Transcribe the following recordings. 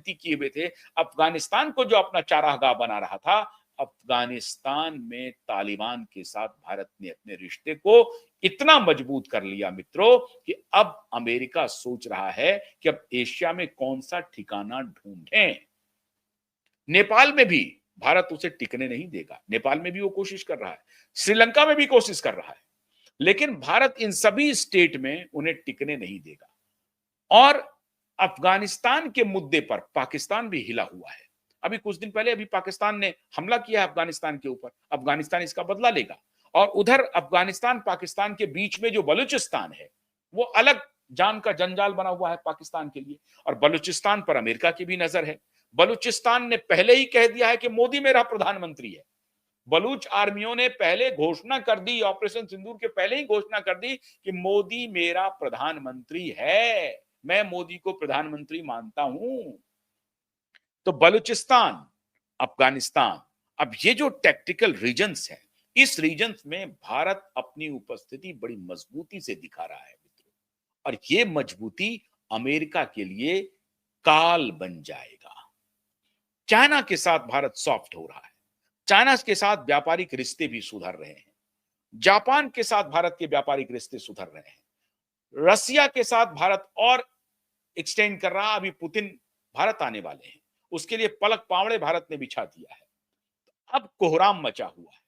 राजनीति किए हुए थे, अफगानिस्तान को जो अपना चारागाह बना रहा था, अफगानिस्तान में तालिबान के साथ भारत ने अपने रिश्ते को इतना मजबूत कर लिया मित्रों कि अब अमेरिका सोच रहा है कि अब एशिया में कौन सा ठिकाना ढूंढें। नेपाल में भी भारत उसे टिकने नहीं देगा, नेपाल में भी वो कोशिश कर रहा है, श्रीलंका में भी कोशिश कर रहा है, लेकिन भारत इन सभी स्टेट में उन्हें टिकने नहीं देगा। और अफगानिस्तान के मुद्दे पर पाकिस्तान भी हिला हुआ है। अभी कुछ दिन पहले अभी पाकिस्तान ने हमला किया है अफगानिस्तान के ऊपर, अफगानिस्तान इसका बदला लेगा। और उधर अफगानिस्तान पाकिस्तान के बीच में जो बलूचिस्तान है, वो अलग जान का जंजाल बना हुआ है पाकिस्तान के लिए, और बलूचिस्तान पर अमेरिका की भी नजर है। बलूचिस्तान ने पहले ही कह दिया है कि मोदी मेरा प्रधानमंत्री है। बलूच आर्मियों ने पहले घोषणा कर दी, ऑपरेशन सिंदूर के पहले ही घोषणा कर दी कि मोदी मेरा प्रधानमंत्री है, मैं मोदी को प्रधानमंत्री मानता हूं। तो बलूचिस्तान, अफगानिस्तान, अब ये जो टैक्टिकल रीजन्स हैं, इस रीजन्स में भारत अपनी उपस्थिति बड़ी मजबूती से दिखा रहा है मित्रों, और ये मजबूती अमेरिका के लिए काल बन जाएगा। चाइना के साथ भारत सॉफ्ट हो रहा है, चाइना के साथ व्यापारिक रिश्ते भी सुधर रहे हैं, जापान के साथ भारत के व्यापारिक रिश्ते सुधर रहे हैं, रसिया के साथ भारत और एक्सटेंड कर रहा। अभी पुतिन भारत आने वाले हैं, उसके लिए पलक पावड़े भारत ने बिछा दिया है। अब कोहराम मचा हुआ है,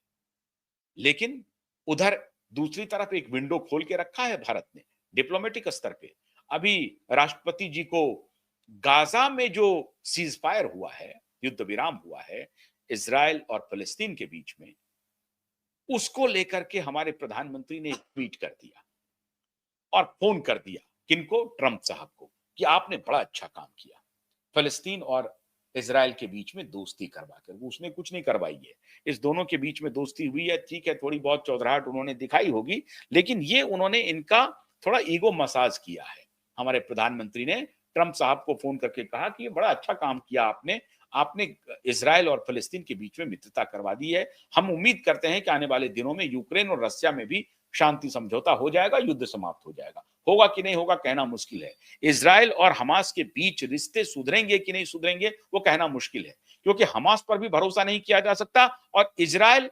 लेकिन उधर दूसरी तरफ एक विंडो खोल के रखा है भारत ने डिप्लोमेटिक स्तर पे। अभी राष्ट्रपति जी को गाजा में जो सीज फायर हुआ है, युद्ध विराम हुआ है इजराइल और फलस्तीन के बीच में, उसको लेकर के हमारे प्रधानमंत्री ने ट्वीट कर दिया और फोन कर दिया किनको, ट्रंप साहब को, कि आपने बड़ा अच्छा काम किया फलस्तीन और इजराइल के बीच में दोस्ती करवाकर। उसने कुछ नहीं करवाई है, इस दोनों के बीच में दोस्ती हुई है, ठीक है, थोड़ी बहुत चौधराहट उन्होंने दिखाई होगी, लेकिन ये उन्होंने इनका थोड़ा ईगो मसाज किया है। हमारे प्रधानमंत्री ने ट्रंप साहब को फोन करके कहा कि ये बड़ा अच्छा काम किया आपने, आपने इजराइल और फलस्तीन के बीच में मित्रता करवा दी है। हम उम्मीद करते हैं कि आने वाले दिनों में यूक्रेन और रशिया में भी शांति समझौता हो जाएगा, युद्ध समाप्त हो जाएगा। होगा कि नहीं होगा कहना मुश्किल है। इजराइल और हमास के बीच रिश्ते सुधरेंगे कि नहीं सुधरेंगे वो कहना मुश्किल है, क्योंकि हमास पर भी भरोसा नहीं किया जा सकता, और इजराइल,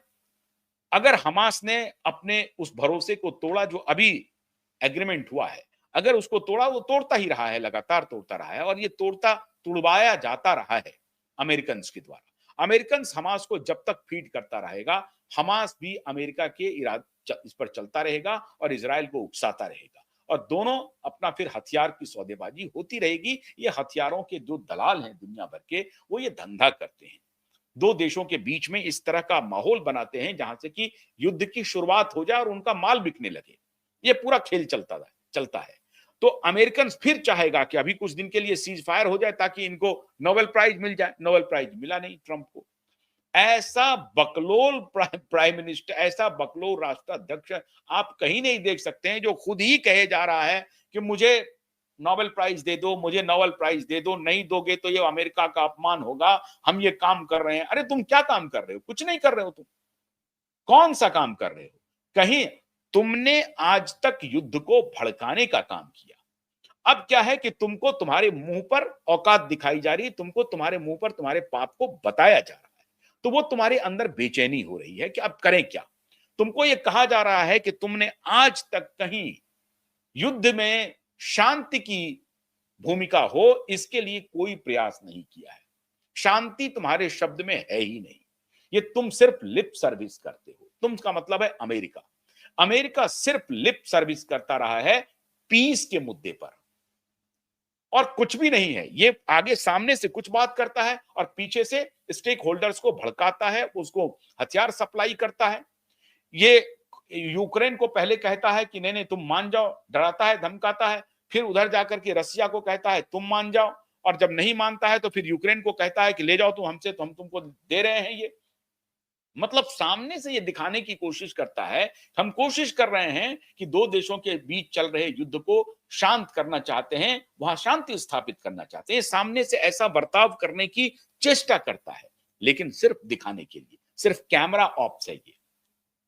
अगर हमास ने अपने उस भरोसे को तोड़ा जो अभी एग्रीमेंट हुआ है, अगर उसको तोड़ा, वो तोड़ता ही रहा है, लगातार तोड़ता रहा है, और ये तुड़वाया जाता रहा है अमेरिकन के द्वारा। अमेरिकन हमास को जब तक फीड करता रहेगा, हमास भी अमेरिका के इस पर चलता रहेगा और इजराइल को उकसाता रहेगा, और दोनों अपना फिर हथियार की सौदेबाजी होती रहेगी। ये हथियारों के जो दलाल हैं दुनिया भर के, वो ये धंधा करते हैं, दो देशों के बीच में इस तरह का माहौल बनाते हैं जहां से कि युद्ध की शुरुआत हो जाए और उनका माल बिकने लगे। ये पूरा खेल चलता है। तो अमेरिकन फिर चाहेगा कि अभी कुछ दिन के लिए सीज फायर हो जाए ताकि इनको नोबेल प्राइज मिल जाए। नोबेल प्राइज मिला नहीं ट्रंप को। ऐसा बकलोल प्राइम मिनिस्टर, ऐसा बकलोल राष्ट्राध्यक्ष आप कहीं नहीं देख सकते हैं, जो खुद ही कहे जा रहा है कि मुझे नोबेल प्राइज दे दो, मुझे नोबेल प्राइज दे दो, नहीं दोगे तो ये अमेरिका का अपमान होगा, हम ये काम कर रहे हैं। अरे तुम क्या काम कर रहे हो? कुछ नहीं कर रहे हो। तुम कौन सा काम कर रहे हो? कहीं तुमने आज तक युद्ध को भड़काने का काम किया। अब क्या है कि तुमको तुम्हारे मुंह पर औकात दिखाई जा रही है, तुमको तुम्हारे मुंह पर तुम्हारे पाप को बताया जा रहा है, तो वो तुम्हारे अंदर बेचैनी हो रही है कि अब करें क्या। तुमको ये कहा जा रहा है कि तुमने आज तक कहीं युद्ध में शांति की भूमिका हो, इसके लिए कोई प्रयास नहीं किया है। शांति तुम्हारे शब्द में है ही नहीं, ये तुम सिर्फ लिप सर्विस करते हो। तुम का मतलब है अमेरिका। अमेरिका सिर्फ लिप सर्विस करता रहा है पीस के मुद्दे पर, और कुछ भी नहीं है। ये आगे सामने से कुछ बात करता है और पीछे से स्टेक होल्डर्स को भड़काता है, उसको हथियार सप्लाई करता है। ये यूक्रेन को पहले कहता है कि नहीं नहीं तुम मान जाओ, डराता है, धमकाता है, फिर उधर जाकर के रसिया को कहता है तुम मान जाओ, और जब नहीं मानता है तो फिर यूक्रेन को कहता है कि ले जाओ तुम हमसे, तो हम तुमको दे रहे हैं। ये मतलब सामने से ये दिखाने की कोशिश करता है, हम कोशिश कर रहे हैं कि दो देशों के बीच चल रहे युद्ध को शांत करना चाहते हैं, वहां शांति स्थापित करना चाहते हैं। सामने से ऐसा बर्ताव करने की चेष्टा करता है, लेकिन सिर्फ दिखाने के लिए, सिर्फ कैमरा ऑप्स है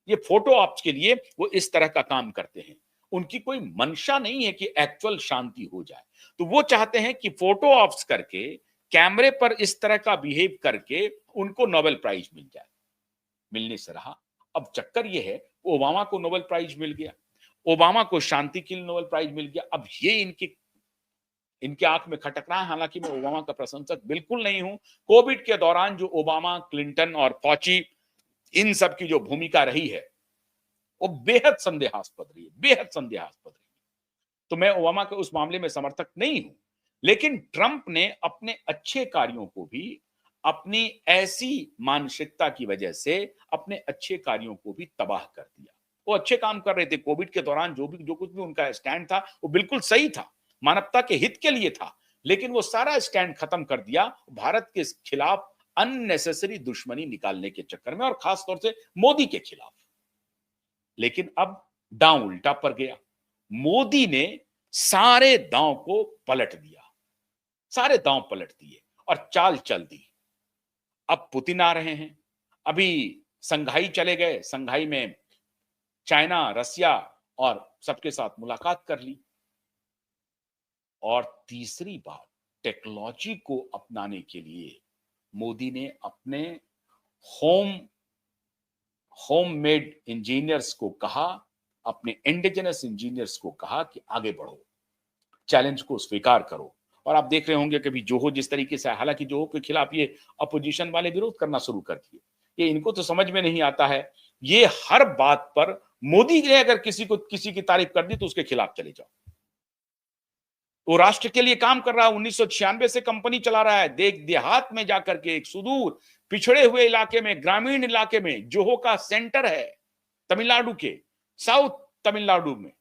ये फोटो ऑप्स के लिए वो इस तरह का काम करते हैं। उनकी कोई मंशा नहीं है कि एक्चुअल शांति हो जाए, तो वो चाहते हैं कि फोटो ऑप्स करके कैमरे पर इस तरह का बिहेव करके उनको नोबेल प्राइज मिल जाए, मिलने से रहा। अब चक्कर ये है, ओबामा को नोबेल प्राइज मिल गया, ओबामा को शांति के लिए नोबेल प्राइज मिल गया। अब ये इनके इनके आंख में खटक रहा है। हालांकि मैं ओबामा का प्रशंसक बिल्कुल नहीं हूं। कोविड के दौरान जो ओबामा, क्लिंटन और फॉची, इन सब की जो भूमिका रही है वो बेहद संदेहास्पद रही है, बेहद संदेहास्पद रही है। तो मैं ओबामा के उस मामले में समर्थक नहीं हूं। लेकिन ट्रंप ने अपने अच्छे कार्यों को भी, अपनी ऐसी मानसिकता की वजह से अपने अच्छे कार्यों को भी तबाह कर दिया। वो अच्छे काम कर रहे थे कोविड के दौरान, जो कुछ भी उनका स्टैंड था वो बिल्कुल सही था, मानवता के हित के लिए था। लेकिन वो सारा स्टैंड खत्म कर दिया भारत के खिलाफ अननेसेसरी दुश्मनी निकालने के चक्कर में, और खासतौर से मोदी के खिलाफ। लेकिन अब दांव उल्टा पड़ गया। मोदी ने सारे दांव को पलट दिया, सारे दांव पलट दिए और चाल चल दी। अब पुतिन आ रहे हैं। अभी संघाई चले गए, संघाई में चाइना, रसिया और सबके साथ मुलाकात कर ली। और तीसरी बात, टेक्नोलॉजी को अपनाने के लिए मोदी ने अपने होम होममेड इंजीनियर्स को कहा, अपने इंडिजिनस इंजीनियर्स को कहा कि आगे बढ़ो, चैलेंज को स्वीकार करो। और आप देख रहे होंगे कि जोहो जिस तरीके से, हालांकि जोहो के खिलाफ ये अपोजिशन वाले विरोध करना शुरू कर दिए, ये इनको तो समझ में नहीं आता है। ये हर बात पर मोदी ने अगर किसी की तारीफ कर दी तो उसके खिलाफ चले जाओ। वो राष्ट्र के लिए काम कर रहा है, 1996 से कंपनी चला रहा है, देहात में जाकर के, एक सुदूर पिछड़े हुए इलाके में, ग्रामीण इलाके में जोहो का सेंटर है, तमिलनाडु के साउथ तमिलनाडु में।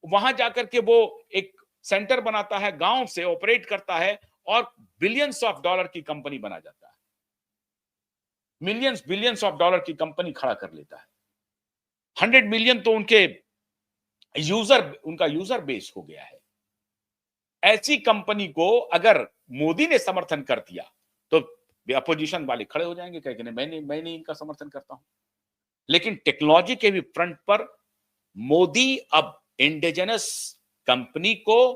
वहां जाकर के वो एक सेंटर बनाता है, गांव से ऑपरेट करता है और बिलियंस ऑफ डॉलर की कंपनी बना जाता है, मिलियंस बिलियंस ऑफ डॉलर की कंपनी खड़ा कर लेता है। 100 मिलियन तो उनका यूजर बेस हो गया है। ऐसी कंपनी को अगर मोदी ने समर्थन कर दिया तो अपोजिशन वाले खड़े हो जाएंगे, कहेंगे मैं नहीं इनका समर्थन करता हूं। लेकिन टेक्नोलॉजी के भी फ्रंट पर मोदी अब इंडिजिनस कंपनी को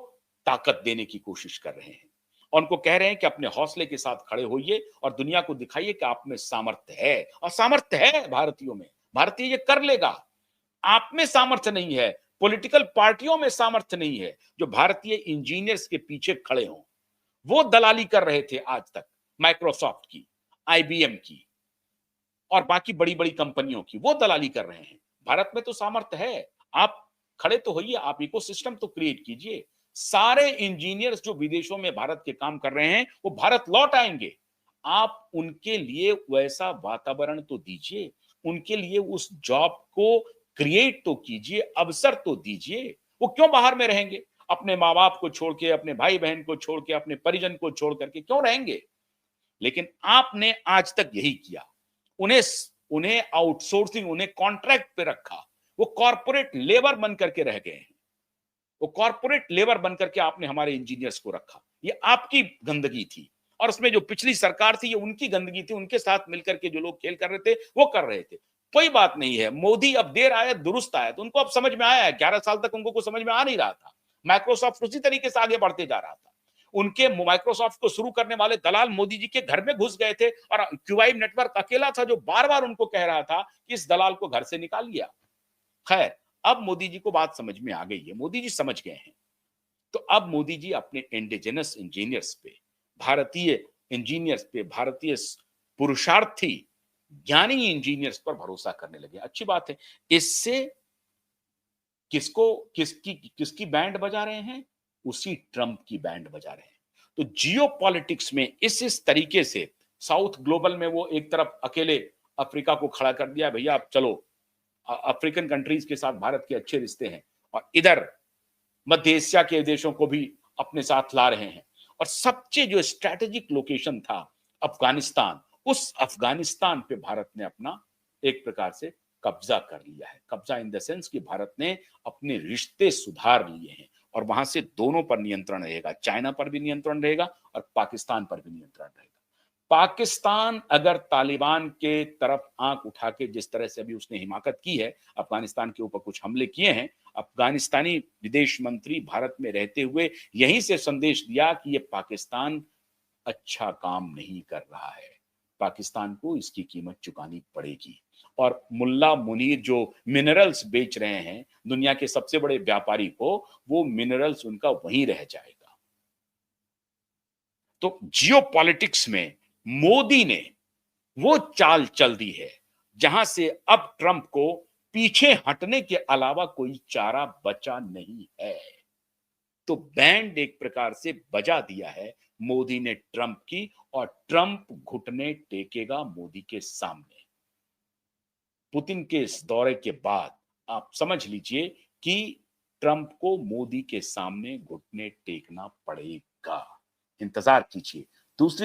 ताकत देने की कोशिश कर रहे हैं और उनको कह रहे हैं कि अपने हौसले के साथ खड़े होइए और दुनिया को दिखाइए कि आप में सामर्थ्य है। और सामर्थ्य है भारतीयों में, भारतीय ये कर लेगा। आप में सामर्थ्य नहीं है, पॉलिटिकल पार्टियों में सामर्थ्य नहीं है जो भारतीय इंजीनियर्स के पीछे खड़े हों। वो दलाली कर रहे थे आज तक, माइक्रोसॉफ्ट की, आईबीएम की और बाकी बड़ी बड़ी कंपनियों की, वो दलाली कर रहे हैं। भारत में तो सामर्थ्य है, आप खड़े तो होइए, आप इकोसिस्टम तो क्रिएट कीजिए। सारे इंजीनियर्स जो विदेशों में भारत के काम कर रहे हैं वो भारत लौट आएंगे। आप उनके लिए वैसा वातावरण तो दीजिए, उनके लिए उस जॉब को क्रिएट तो कीजिए, अवसर तो दीजिए। वो क्यों बाहर में रहेंगे? अपने माँ बाप को छोड़ के, अपने भाई बहन को छोड़ के, अपने परिजन को छोड़ करके क्यों रहेंगे? लेकिन आपने आज तक यही किया। उन्हें उन्हें आउटसोर्सिंग, उन्हें कॉन्ट्रैक्ट पे रखा। वो कॉर्पोरेट लेबर बन करके रह गए हैं। वो कॉर्पोरेट लेबर बन करके आपने हमारे इंजीनियर्स को रखा। ये आपकी गंदगी थी और उसमें जो पिछली सरकार थी ये उनकी गंदगी थी। उनके साथ मिलकर के जो लोग खेल कर रहे थे वो कर रहे थे। कोई बात नहीं है, मोदी अब देर आया दुरुस्त आया, तो उनको अब समझ में आया है। 11 साल तक उनको कुछ समझ में आ नहीं रहा था। माइक्रोसॉफ्ट उसी तरीके से आगे बढ़ते जा रहा था। उनके माइक्रोसॉफ्ट को शुरू करने वाले दलाल मोदी जी के घर में घुस गए थे और क्यूआई नेटवर्क अकेला था जो बार बार उनको कह रहा था कि इस दलाल को घर से निकाल लिया। खैर, अब मोदी जी को बात समझ में आ गई है, मोदी जी समझ गए हैं। तो अब मोदी जी अपने इंडिजिनस इंजीनियर्स पे, भारतीय इंजीनियर्स पे, भारतीय पुरुषार्थी ज्ञानी इंजीनियर्स पर भरोसा करने लगे। अच्छी बात है। इससे किसकी बैंड बजा रहे हैं? उसी ट्रंप की बैंड बजा रहे हैं। तो जियो पॉलिटिक्स में इस तरीके से साउथ ग्लोबल में वो एक तरफ अकेले अफ्रीका को खड़ा कर दिया, भैया अब चलो, अफ्रीकन कंट्रीज के साथ भारत के अच्छे रिश्ते हैं, और इधर मध्य एशिया के देशों को भी अपने साथ ला रहे हैं। और सबसे जो स्ट्रेटेजिक लोकेशन था अफगानिस्तान, उस अफगानिस्तान पे भारत ने अपना एक प्रकार से कब्जा कर लिया है। कब्जा इन द सेंस कि भारत ने अपने रिश्ते सुधार लिए हैं और वहां से दोनों पर नियंत्रण रहेगा, चाइना पर भी नियंत्रण रहेगा और पाकिस्तान पर भी नियंत्रण रहेगा। पाकिस्तान अगर तालिबान के तरफ आंख उठा के, जिस तरह से अभी उसने हिमाकत की है, अफगानिस्तान के ऊपर कुछ हमले किए हैं, अफगानिस्तानी विदेश मंत्री भारत में रहते हुए यहीं से संदेश दिया कि ये पाकिस्तान अच्छा काम नहीं कर रहा है। पाकिस्तान को इसकी कीमत चुकानी पड़ेगी। और मुल्ला मुनीर जो मिनरल्स बेच रहे हैं दुनिया के सबसे बड़े व्यापारी को, वो मिनरल्स उनका वहीं रह जाएगा। तो जियोपॉलिटिक्स में मोदी ने वो चाल चल दी है जहां से अब ट्रंप को पीछे हटने के अलावा कोई चारा बचा नहीं है। तो बैंड एक प्रकार से बजा दिया है मोदी ने ट्रंप की, और ट्रंप घुटने टेकेगा मोदी के सामने। पुतिन के इस दौरे के बाद आप समझ लीजिए कि ट्रंप को मोदी के सामने घुटने टेकना पड़ेगा। इंतजार कीजिए। दूसरी